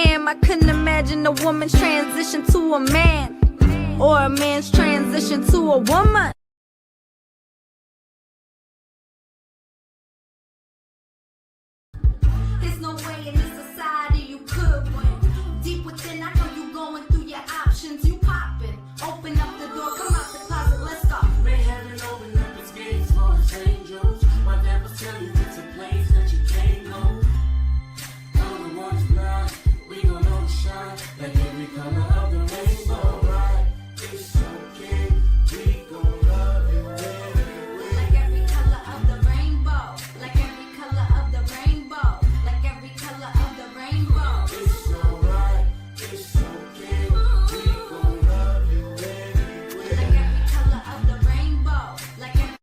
I couldn't imagine a woman's transition to a man, or a man's transition to a woman. There's no way in this society you could win. Deep within, I know you going through your options. You popping, open up the door, come out the closet, let's go. May heaven open up its gates for its angels. My dad was telling you it's a place that you can't go. All the one's blind, we gon' know the shine, like every color of the rainbow, right? It's okay, we gon' love you anyway. Like every color of the rainbow, like every color of the rainbow, like every color of the rainbow. It's alright, it's okay, we gon' love you anyway. Like every color of the rainbow, like every.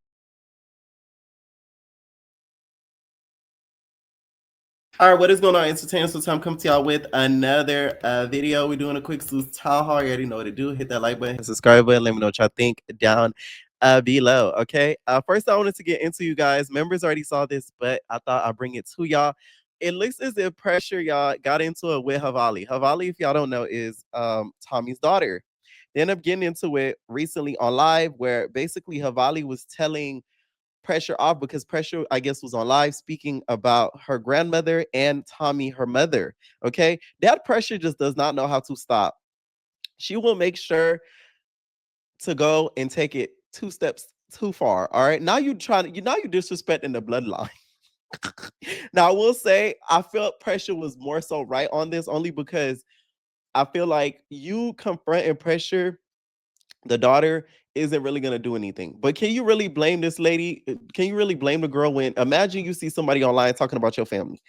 All right, what is going on, entertainers? So time come to y'all with another video. We're doing a quick Sue's town hall. You already know what to do. Hit that like button, subscribe button. Let me know what y'all think down below. Okay. First, I wanted to get into you guys. Members already saw this, but I thought I'd bring it to y'all. It looks as if Pressure, y'all, got into it with Havali. Havali, if y'all don't know, is Tommie's daughter. They ended up getting into it recently on live, where basically Havali was telling Pressure off because Pressure, I guess, was on live speaking about her grandmother and Tommie, her mother. Okay, that Pressure just does not know how to stop. She will make sure to go and take it 2 steps too far. All right, now you disrespecting the bloodline. Now I will say I felt Pressure was more so right on this, only because I feel like you confronting Pressure, the daughter, isn't really going to do anything. But can you really blame this lady? Can you really blame the girl when, imagine you see somebody online talking about your family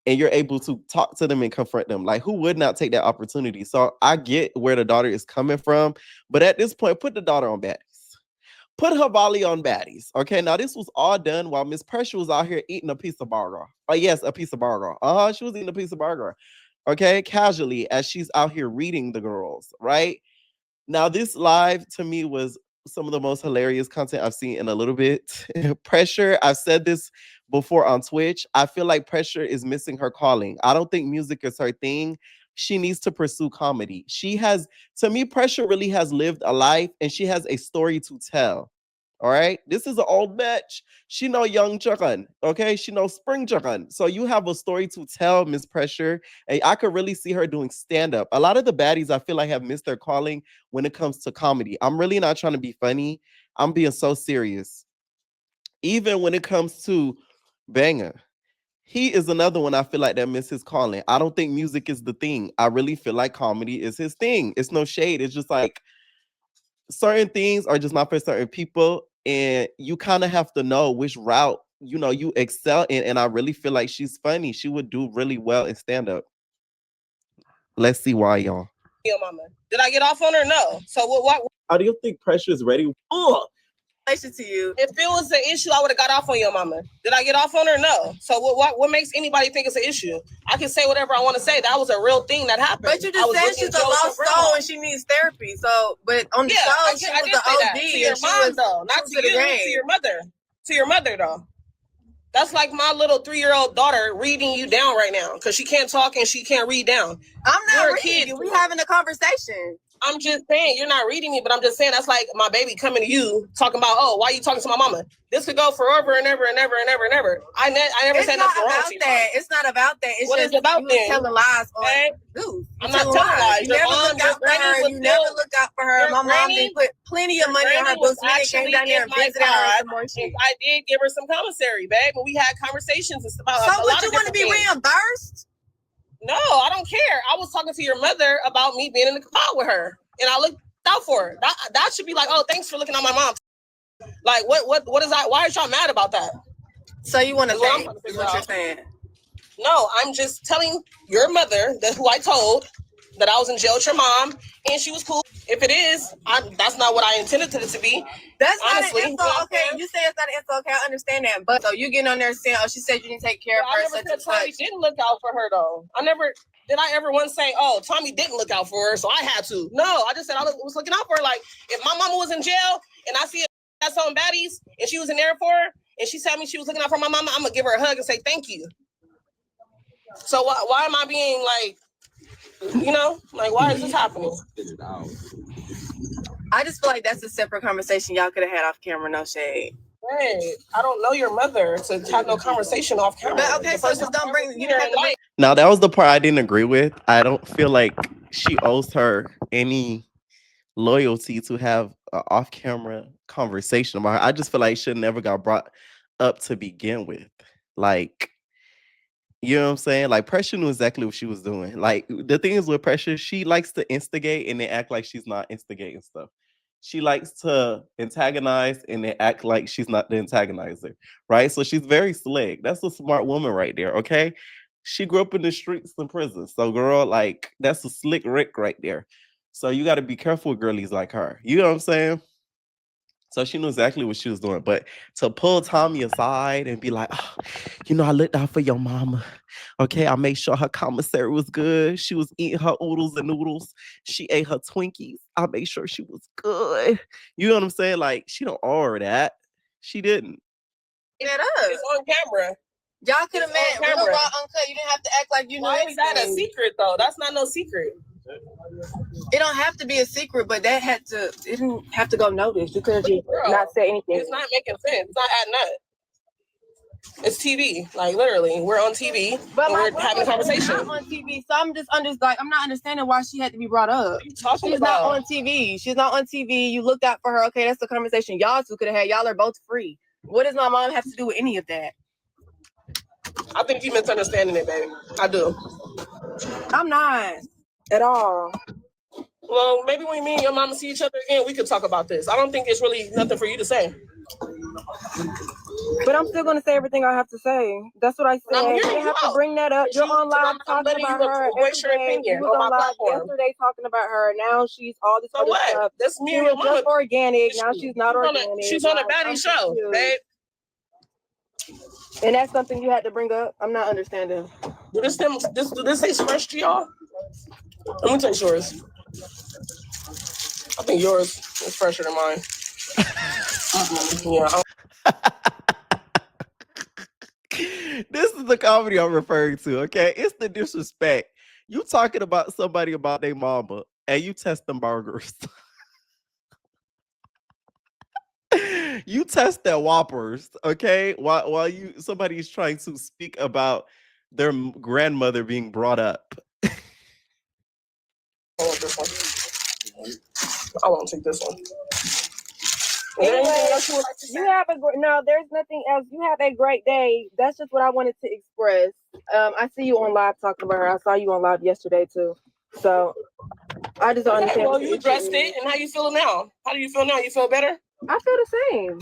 and you're able to talk to them and confront them? Like, who would not take that opportunity? So I get where the daughter is coming from, but at this point, put the daughter on Baddies. Put Havali on Baddies. Okay, now this was all done while Miss Pressure was out here eating a piece of burger. Oh yes, a piece of burger. She was eating a piece of burger. Okay, casually, as she's out here reading the girls, right? Now, this live to me was some of the most hilarious content I've seen in a little bit. Pressure, I've said this before on Twitch. I feel like Pressure is missing her calling. I don't think music is her thing. She needs to pursue comedy. To me, Pressure really has lived a life and she has a story to tell. All right, this is an old bitch. She know young chicken, okay? She knows spring chicken. So you have a story to tell, Miss Pressure. And I could really see her doing stand-up. A lot of the baddies I feel like have missed their calling when it comes to comedy. I'm really not trying to be funny. I'm being so serious. Even when it comes to Banger, he is another one I feel like that missed his calling. I don't think music is the thing. I really feel like comedy is his thing. It's no shade. It's just like certain things are just not for certain people. And you kind of have to know which route, you excel in. And I really feel like she's funny. She would do really well in stand-up. Let's see why, y'all. Your mama. Did I get off on her? No. So what How do you think Pressure is ready? relation to you? If it was an issue, I would have got off on your mama. Did I get off on her? No. So what makes anybody think it's an issue? I can say whatever I want to say. That was a real thing that happened. But you just said she's a lost soul and she needs therapy. So, but on the show, she was the OD. To your mom, though. Not to you, to your mother. To your mother, though. That's like my little 3-year-old daughter reading you down right now because she can't talk and she can't read down. I'm not reading you. We having a conversation. I'm just saying, you're not reading me, but I'm just saying that's like my baby coming to you talking about, oh, why are you talking to my mama? This could go forever and ever and ever and ever and ever. I never said nothing wrong with you. It's not about that. It's what just is about you telling lies on dude. I'm not telling lies. You never look out for her. You never look out for her. My mom did put plenty of money on her books. We came down there and visited her some more shit. I did give her some commissary, babe, and we had conversations about so would you want to be reimbursed? No, I don't care. I was talking to your mother about me being in the car with her, and I looked out for her. That should be like, oh, thanks for looking at my mom. Like, what is that? Why are y'all mad about that? So you want to say is what you're saying? No, I'm just telling your mother who I told that I was in jail with your mom, and she was cool. If it is, that's not what I intended it to be. That's honestly, not an insult. Okay, you say it's not an insult. Okay, I understand that. But so you getting on there saying, oh, she said you didn't take care of her. I never said Tommie didn't look out for her, though. Did I ever once say, oh, Tommie didn't look out for her, so I had to? No, I just said I was looking out for her. Like, if my mama was in jail and I see that's on Baddies and she was in there for her and she told me she was looking out for my mama, I'm going to give her a hug and say thank you. So why am I being like, You know, like, why is this happening? I just feel like that's a separate conversation y'all could have had off camera. No shade. Hey, I don't know your mother to have no conversation off camera. But okay, so just don't bring. You don't have to bring. Now that was the part I didn't agree with. I don't feel like she owes her any loyalty to have an off-camera conversation about her. I just feel like she never got brought up to begin with. Like, you know what I'm saying? Like, Pressure knew exactly what she was doing. Like, the thing is with Pressure, she likes to instigate and then act like she's not instigating stuff. She likes to antagonize and then act like she's not the antagonizer, right? So she's very slick. That's a smart woman right there, okay? She grew up in the streets and prisons. So, girl, like, that's a slick Rick right there. So you got to be careful with girlies like her. You know what I'm saying? So she knew exactly what she was doing. But to pull Tommie aside and be like, oh, you know, I looked out for your mama. Okay, I made sure her commissary was good. She was eating her oodles and noodles. She ate her Twinkies. I made sure she was good. You know what I'm saying? Like, she don't owe her that. She didn't. That up. It's on camera. Y'all could have It's on made real camera. raw uncut. You didn't have to act like you knew Why is that a anything. secret, though? That's not no secret. It don't have to be a secret, but that had to. It didn't have to go noticed. You could have just Girl, not said anything. It's not making sense. It's not adding up. It's TV. Like, literally, we're on TV But and we're having a conversation. Not on TV, so I'm just I'm not understanding why she had to be brought up. What are you talking She's about? not on TV. She's not on TV. You looked out for her. Okay, that's the conversation y'all two could have had. Y'all are both free. What does my mom have to do with any of that? I think you misunderstanding it, baby. I do. I'm not at all. Well, maybe when me and your mama see each other again, we could talk about this. I don't think it's really nothing for you to say. But I'm still gonna say everything I have to say. That's what I said. I'm You hearing didn't have you to bring that up. But You're you- on live I'm talking letting about you her. voice your Every day. opinion You was on on my live platform. yesterday talking about her. Now she's all this So other what? stuff. That's me She and was your mama. just organic. Now she's not organic. She's on a Like, baddie I'm show, confused. babe. And that's something you had to bring up. I'm not understanding. Do this taste fresh to y'all? Let me taste yours. I think yours is fresher than mine. Yeah. This is the comedy I'm referring to, okay? It's the disrespect. You talking about somebody about their mama and you testing burgers. You test their Whoppers, okay? While somebody's trying to speak about their grandmother being brought up. I want this one. I won't take this one. Is there Anyway, anything else you would like to say? you have no. There's nothing else. You have a great day. That's just what I wanted to express. I see you on live talking about her. I saw you on live yesterday too. So I just don't Okay, understand. well, you addressed it, and how you feeling now? How do you feel now? You feel better? I feel the same.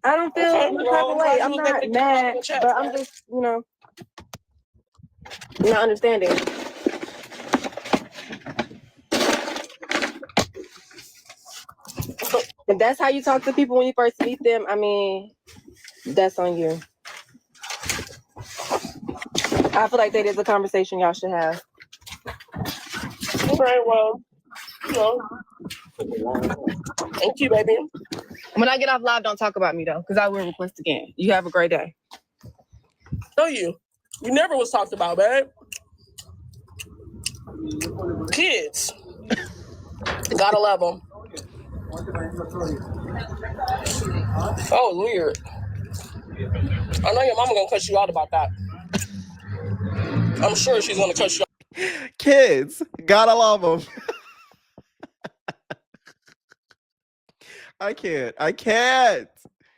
I don't feel Okay, any well, type of way. glad I'm you was able not to get it off mad, your chest, but I'm man. just, not understanding. If that's how you talk to people when you first meet them, I mean, that's on you. I feel like that is a conversation y'all should have. All right, well, you know. Thank you, baby. When I get off live, don't talk about me though, because I will request again. You have a great day. No, you never was talked about, babe. Kids. Gotta love them. Oh, weird. I know your mama gonna cuss you out about that. I'm sure she's gonna cuss you out. Kids, gotta love them. I can't.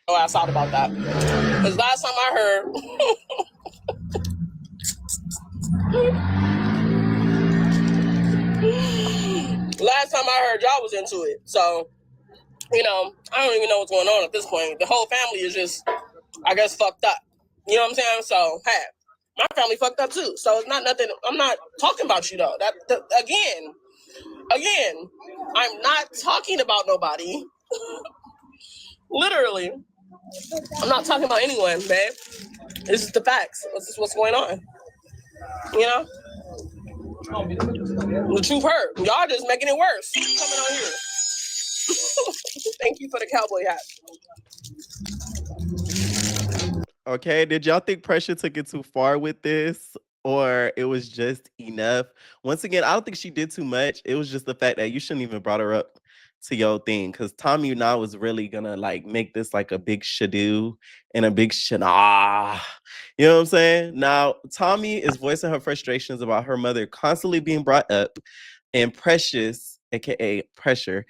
Oh, ass out about that. Because last time I heard, y'all was into it. So, I don't even know what's going on at this point. The whole family is just, I guess, fucked up. You know what I'm saying? So, hey, my family fucked up too. So it's not nothing. I'm not talking about you though. Again, I'm not talking about nobody. Literally, I'm not talking about anyone, babe. This is the facts. This is what's going on. The truth hurt. Y'all just making it worse. Coming on here. Thank you for the cowboy hat. Okay, did y'all think Pressure took it too far with this? or it was just enough. Once again, I don't think she did too much. It was just the fact that you shouldn't even brought her up to your thing, because Tommie now was really gonna like make this like a big shadoo and a big shana. You know what I'm saying? Now, Tommie is voicing her frustrations about her mother constantly being brought up, and Precious, aka Pressure,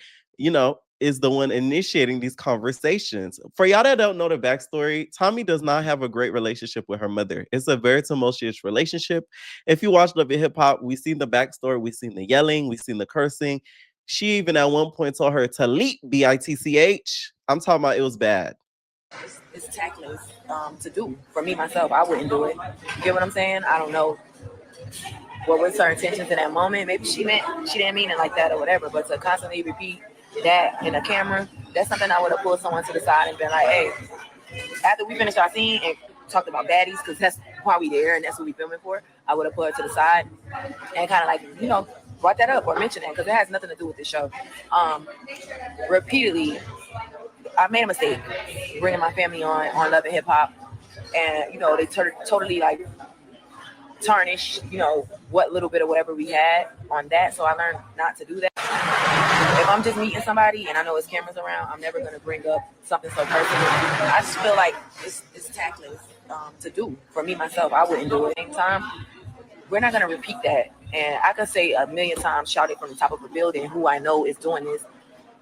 is the one initiating these conversations. For y'all that don't know the backstory, Tommie does not have a great relationship with her mother. It's a very tumultuous relationship. If you watch Love and Hip Hop, we've seen the backstory, we've seen the yelling, we've seen the cursing. She even at one point told her to leap, bitch. I'm talking about it was bad. It's tactless to do. For me, myself, I wouldn't do it. You get what I'm saying? I don't know what was her intentions in that moment. Maybe she didn't mean it like that or whatever, but to constantly repeat that in a camera, that's something I would have pulled someone to the side and been like, hey, after we finished our scene and talked about Baddies, because that's why we there and that's what we filming for, I would have put her to the side and kind of like, brought that up or mentioned it, because it has nothing to do with the show. Repeatedly, I made a mistake bringing my family on Love and Hip Hop, and they totally like tarnish, what little bit of whatever we had on that. So I learned not to do that. If I'm just meeting somebody and I know it's cameras around, I'm never going to bring up something so personal. I just feel like it's tactless to do. For me, myself, I wouldn't do it. Same time, we're not going to repeat that. And I could say a million times, shout it from the top of a building, who I know is doing this,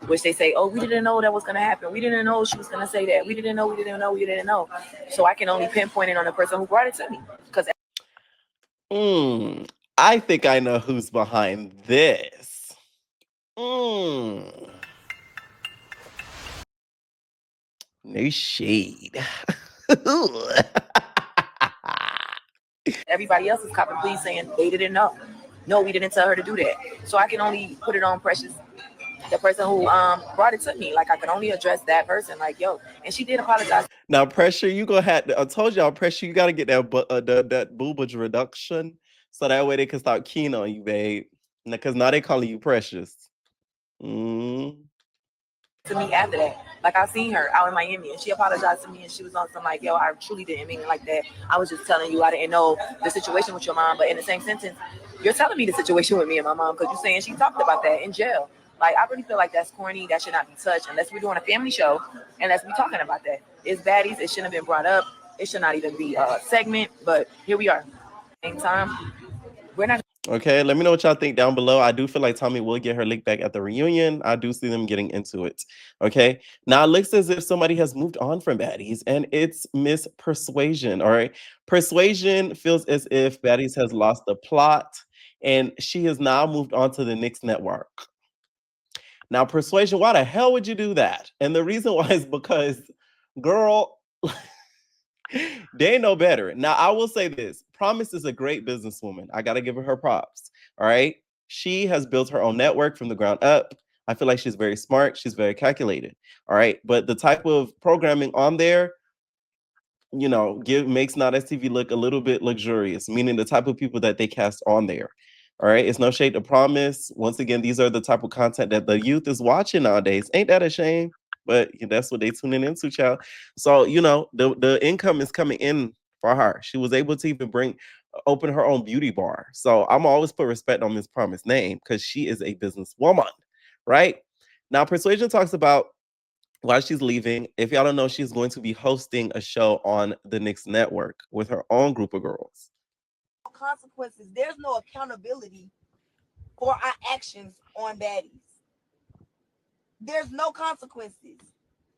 which they say, oh, we didn't know that was going to happen. We didn't know she was going to say that. We didn't know. So I can only pinpoint it on the person who brought it to me. Because I think I know who's behind this. No shade. everybody else is copping please saying they didn't know. No, we didn't tell her to do that. So I can only put it on Precious, the person who brought it to me. Like, I can only address that person. Like, yo, and she did apologize. Now, Pressure, you gonna have to, I told y'all, Pressure, you gotta get that that boobage reduction, so that way they can start keen on you, babe. Because now they calling you Precious. To me after that, like, I seen her out in Miami and she apologized to me and she was on some like, yo, I truly didn't mean it like that. I was just telling you I didn't know the situation with your mom. But in the same sentence, you're telling me the situation with me and my mom because you're saying she talked about that in jail. Like, I really feel like that's corny. That should not be touched unless we're doing a family show and let's be talking about that. It's Baddies. It shouldn't have been brought up. It should not even be a segment. But here we are. Same time, we're not. Okay, let me know what y'all think down below. I do feel like Tommie will get her lick back at the reunion. I do see them getting into it. Okay, now it looks as if somebody has moved on from Baddies, and it's Miss Persuasion. All right, Persuasion feels as if Baddies has lost the plot, and she has now moved on to the NYX network. Now, Persuasion, why the hell would you do that? And the reason why is because, girl, they know better. Now, I will say this. Promise is a great businesswoman. I got to give her props. All right. She has built her own network from the ground up. I feel like she's very smart. She's very calculated. All right. But the type of programming on there, makes Not STV look a little bit luxurious, meaning the type of people that they cast on there. All right. It's no shade to Promise. Once again, these are the type of content that the youth is watching nowadays. Ain't that a shame? But that's what they tuning into, child. So, the income is coming in for her. She was able to even open her own beauty bar. So I'm always put respect on Miss Promise name because she is a businesswoman, right? Now, Persuasion talks about why she's leaving. If y'all don't know, she's going to be hosting a show on the NYX network with her own group of girls. Consequences. There's no accountability for our actions on Baddies. There's no consequences.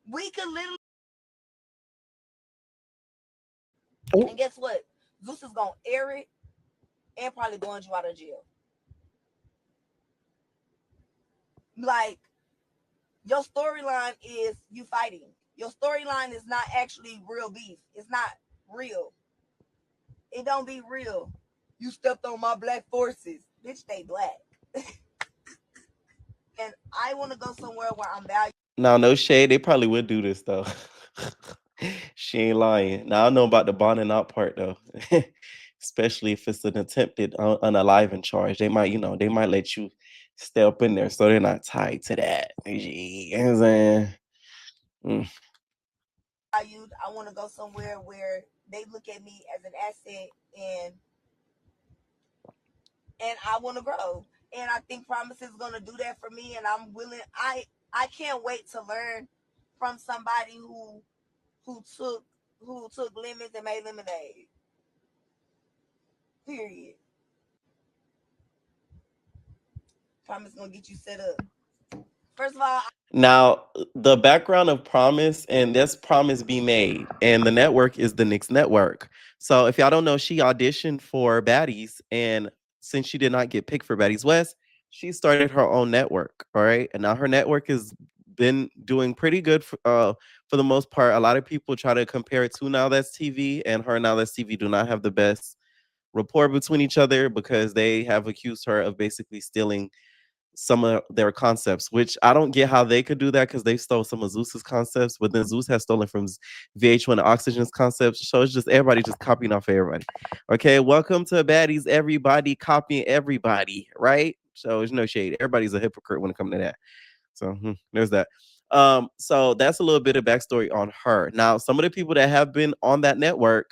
We could literally. And guess what? Zeus is gonna air it and probably going you out of jail. Like, your storyline is you fighting. Your storyline is not actually real beef. It's not real. It don't be real. You stepped on my black forces. Bitch, they black. And I want to go somewhere where I'm valued. Now, no shade. They probably would do this, though. She ain't lying. Now, I know about the bonding out part, though. Especially if it's an attempted unaliving charge. They might, they might let you stay up in there so they're not tied to that. You know what I'm saying? I want to go somewhere where they look at me as an asset and and I want to grow. And I think Promise is going to do that for me, and I'm willing. I can't wait to learn from somebody who took lemons and made lemonade. Period. Promise gonna get you set up. First of all, Now, the background of Promise, and this Promise Be Made, and the network is the NYX network. So if y'all don't know, she auditioned for Baddies, and since she did not get picked for Baddies West, she started her own network. All right, and now her network has been doing pretty good for the most part. A lot of people try to compare it to Now That's TV, and her Now That's TV do not have the best rapport between each other because they have accused her of basically stealing some of their concepts, which I don't get how they could do that because they stole some of Zeus's concepts, but then Zeus has stolen from VH1 and Oxygen's concepts. So it's just everybody just copying off of everybody. Okay, welcome to Baddies, everybody copying everybody, right? So there's no shade. Everybody's a hypocrite when it comes to that. So there's that. So that's a little bit of backstory on her. Now, some of the people that have been on that network,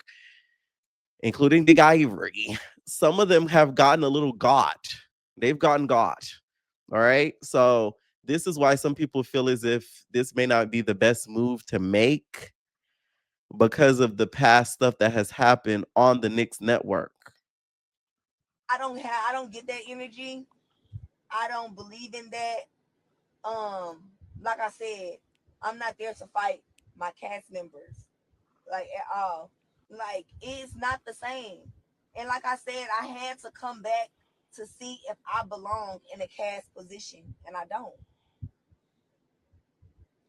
including Big Ivory, some of them have gotten a little got. They've gotten got. All right. So this is why some people feel as if this may not be the best move to make because of the past stuff that has happened on the NYX network. I don't get that energy. I don't believe in that. Like I said, I'm not there to fight my cast members, like at all. Like it's not the same. And like I said, I had to come back to see if I belong in a cast position, and I don't.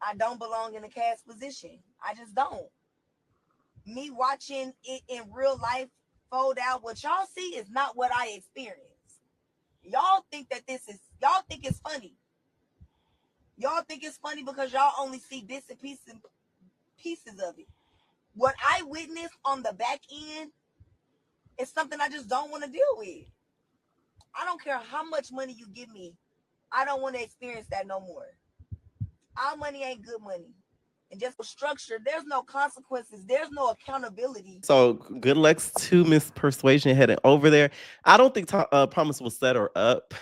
I don't belong in a cast position. I just don't. Me watching it in real life fold out, what y'all see is not what I experienced. Y'all think that y'all think it's funny. Y'all think it's funny because y'all only see bits and pieces of it. What I witnessed on the back end is something I just don't want to deal with. I don't care how much money you give me. I don't want to experience that no more. Our money ain't good money. And just for structure, there's no consequences. There's no accountability. So good luck to Miss Persuasion heading over there. I don't think Promise will set her up.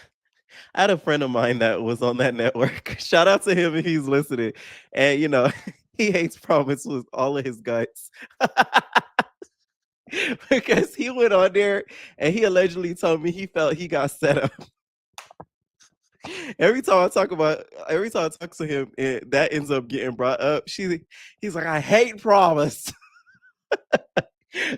I had a friend of mine that was on that network. Shout out to him if he's listening. And, you know, he hates Promise with all of his guts. Because he went on there and he allegedly told me he felt he got set up. Every time I talk to him, that ends up getting brought up. He's like, I hate Promise.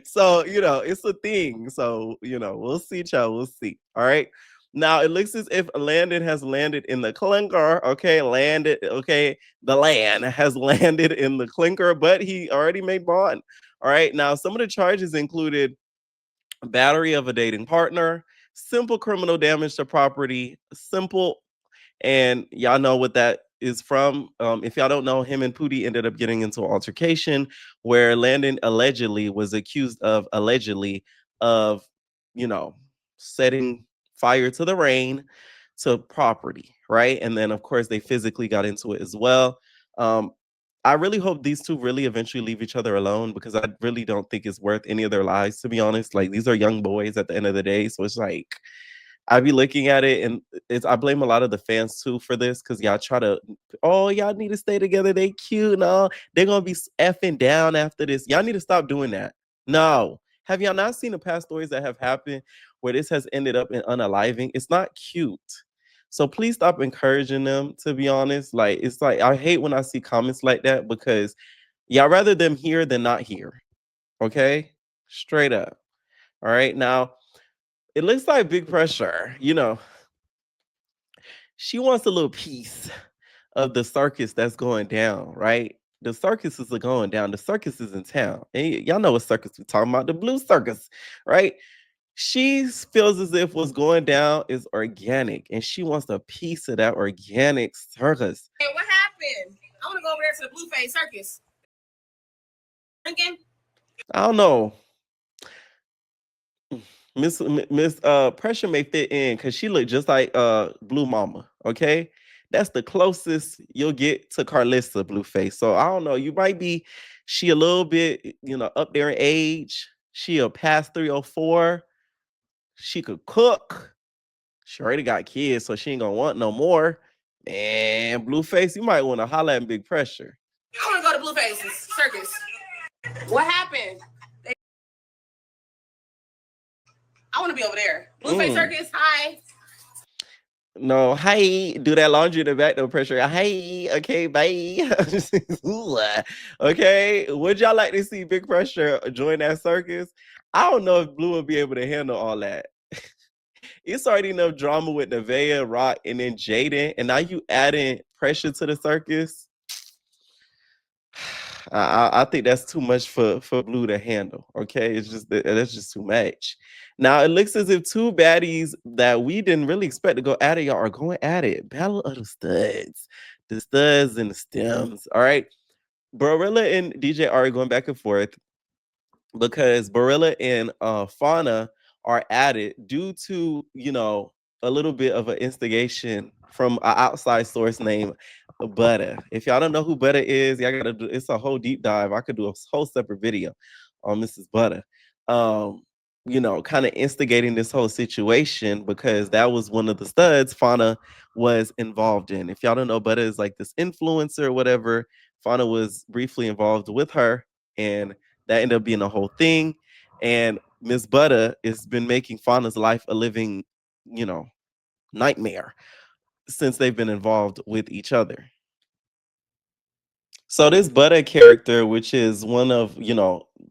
So, you know, it's a thing. So, you know, we'll see, child. We'll see. All right. Now, it looks as if Landon has landed in the clinker. Okay, landed. Okay, the land has landed in the clinker, but he already made bond. All right. Now, some of the charges included battery of a dating partner, simple criminal damage to property, simple, and y'all know what that is from. If y'all don't know, him and Pootie ended up getting into an altercation where Landon was accused of you know, setting fire to the rain to property, right? And then of course they physically got into it as well. I really hope these two really eventually leave each other alone because I really don't think it's worth any of their lives, to be honest. Like, these are young boys at the end of the day. So it's like, I be looking at it and I blame a lot of the fans too for this because y'all try to, oh, y'all need to stay together. They cute and all. They're going to be effing down after this. Y'all need to stop doing that. No. Have y'all not seen the past stories that have happened where this has ended up in unaliving? It's not cute. So please stop encouraging them, to be honest. Like, it's like, I hate when I see comments like that because y'all rather them here than not here. Okay? Straight up. All right. Now, it looks like Big Pressure, you know, she wants a little piece of the circus that's going down, right? The circuses are going down. The circus is in town. And y'all know what circus we're talking about, the blue circus, right? She feels as if what's going down is organic and she wants a piece of that organic circus. Hey, what happened? I want to go over there to the Blueface Circus. Drinking? I don't know. Miss Pressure may fit in because she looked just like Blue Mama. Okay, that's the closest you'll get to Carlissa Blueface. So I don't know. You might be she a little bit, you know, up there in age. She a past 304. She could cook. She already got kids, so she ain't gonna want no more. Man, Blueface, you might want to holler at Big Pressure. I want to go to Blueface's circus. What happened? I want to be over there. Blueface circus. Hi. No, hi, do that laundry in the back, no pressure. Hi, okay, bye. Okay, would y'all like to see Big Pressure join that circus? I don't know if Blue will be able to handle all that. It's already enough drama with Nevaeh, Rock, and then Jaden, and now you adding Pressure to the circus. I think that's too much for Blue to handle. Okay, it's just that's just too much. Now it looks as if two baddies that we didn't really expect to go at it, y'all, are going at it. Battle of the studs and the stems. All right, Brorilla and DJ are going back and forth because Brorilla and Fauna are at it due to a little bit of an instigation from an outside source named Butter. If y'all don't know who Butter is, y'all gotta do. It's a whole deep dive. I could do a whole separate video on Mrs. Butter. Kind of instigating this whole situation because that was one of the studs Fauna was involved in. If y'all don't know, Butter is like this influencer or whatever. Fauna was briefly involved with her, and that ended up being a whole thing. And Miss Butter has been making Fauna's life a living, nightmare since they've been involved with each other. So this Butter character, which is one of,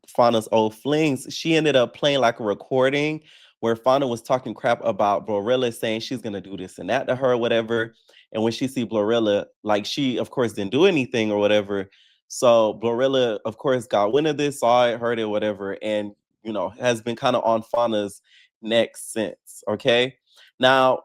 Fauna's old flings, she ended up playing like a recording where Fauna was talking crap about Brorilla, saying she's gonna do this and that to her or whatever. And when she see Brorilla, like she of course didn't do anything or whatever. So Brorilla, of course, got wind of this, saw it, heard it, whatever, and has been kind of on Fauna's neck since. Okay. Now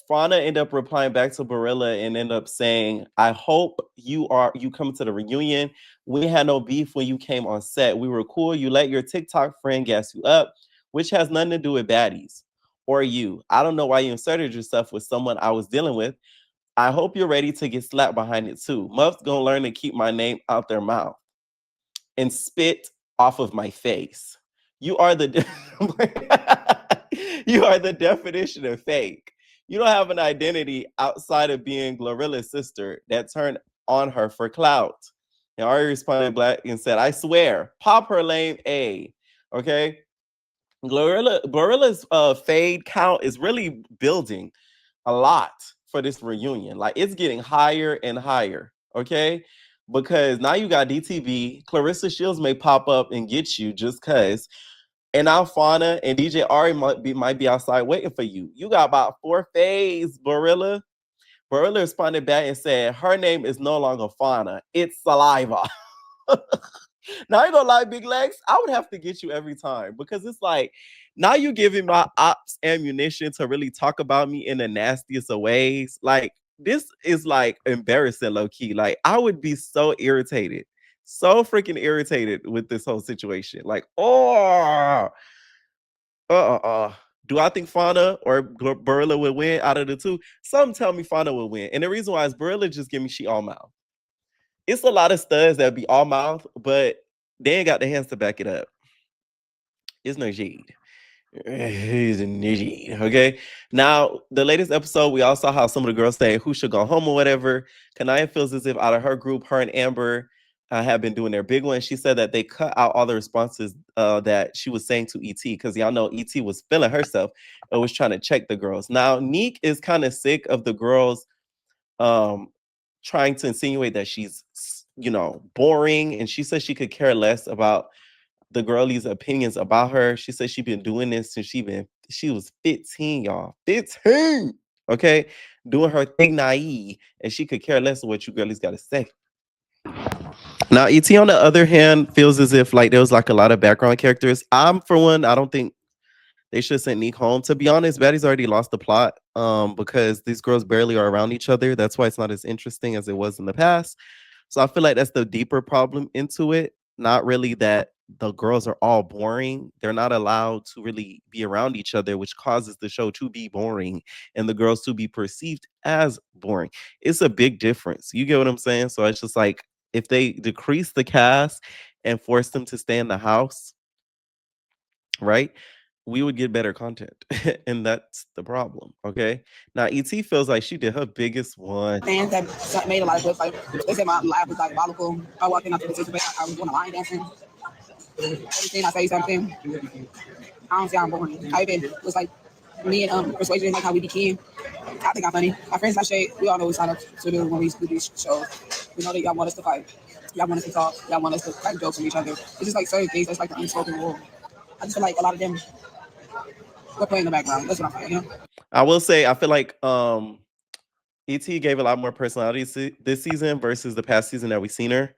Fauna ended up replying back to Brorilla and ended up saying, I hope you come to the reunion. We had no beef when you came on set. We were cool. You let your TikTok friend gas you up, which has nothing to do with Baddies or you. I don't know why you inserted yourself with someone I was dealing with. I hope you're ready to get slapped behind it too. Muff's gonna learn to keep my name out their mouth and spit off of my face. You are the you are the definition of fake. You don't have an identity outside of being Glorilla's sister that turned on her for clout. And Ari responded black and said, I swear, pop her lame A. Okay. Glorilla's fade count is really building a lot for this reunion. Like it's getting higher and higher. Okay. Because now you got DTV, Clarissa Shields may pop up and get you just cause. And now Fauna and DJ Ari might be outside waiting for you. You got about 4 fades, Brorilla. Brorilla responded back and said, her name is no longer Fauna. It's Saliva. Now I ain't gonna lie, Big Legs, I would have to get you every time because it's like, now you're giving my ops ammunition to really talk about me in the nastiest of ways. Like, this is like embarrassing, low key. Like, I would be so irritated. So freaking irritated with this whole situation. Like, do I think Fauna or Brorilla would win out of the two? Some tell me Fauna will win. And the reason why is Brorilla just give me she all mouth. It's a lot of studs that be all mouth, but they ain't got the hands to back it up. It's no Jade. He's a nitty. Okay. Now, the latest episode, we all saw how some of the girls say who should go home or whatever. Kanaya feels as if out of her group, her and Amber have been doing their big one. She said that they cut out all the responses that she was saying to ET because y'all know ET was feeling herself and was trying to check the girls. Now, Neek is kind of sick of the girls trying to insinuate that she's, boring. And she says she could care less about the girlie's opinions about her. She said she's been doing this since she was 15, y'all. 15. Okay. Doing her thing naive. And she could care less of what you girlies got to say. Now, ET, on the other hand, feels as if like there was like a lot of background characters. For one, I don't think they should send Neek home. To be honest, Baddies already lost the plot because these girls barely are around each other. That's why it's not as interesting as it was in the past. So I feel like that's the deeper problem into it. Not really that the girls are all boring. They're not allowed to really be around each other, which causes the show to be boring and the girls to be perceived as boring. It's a big difference. You get what I'm saying? So it's just like if they decrease the cast and force them to stay in the house, right? we would get better content. And that's the problem. Okay. Now ET feels like she did her biggest one. Fans that made a lot of clips. Like they said my live was diabolical. I walked in after the situation, I was doing a line dancing. Everything I say something. I don't say I'm boring. I even was like me and Persuasion, like how we became. I think I'm funny. My friends, I shade. We all know we sign up to do when we do these shows. We know that y'all want us to fight. Y'all want us to talk. Y'all want us to crack jokes on each other. It's just like certain things that's like the unspoken rule. I just feel like a lot of them we're playing in the background. That's what I'm saying. You know? I will say I feel like ET gave a lot more personality this season versus the past season that we've seen her.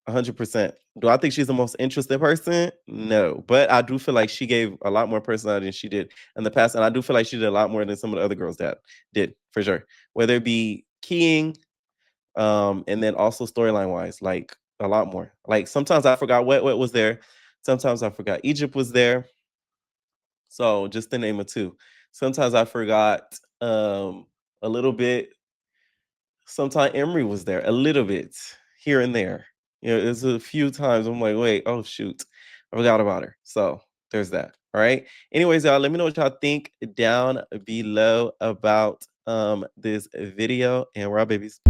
100%. Do I think she's the most interesting person? No, but I do feel like she gave a lot more personality than she did in the past, and I do feel like she did a lot more than some of the other girls that did, for sure. Whether it be keying, and then also storyline wise, like a lot more. Like sometimes I forgot what was there. Sometimes I forgot Egypt was there. So just to name a two. Sometimes I forgot a little bit. Sometimes Emery was there a little bit here and there. You know, there's a few times I'm like, wait, oh shoot, I forgot about her. So there's that. All right. Anyways, y'all, let me know what y'all think down below about this video. And we're out, babies.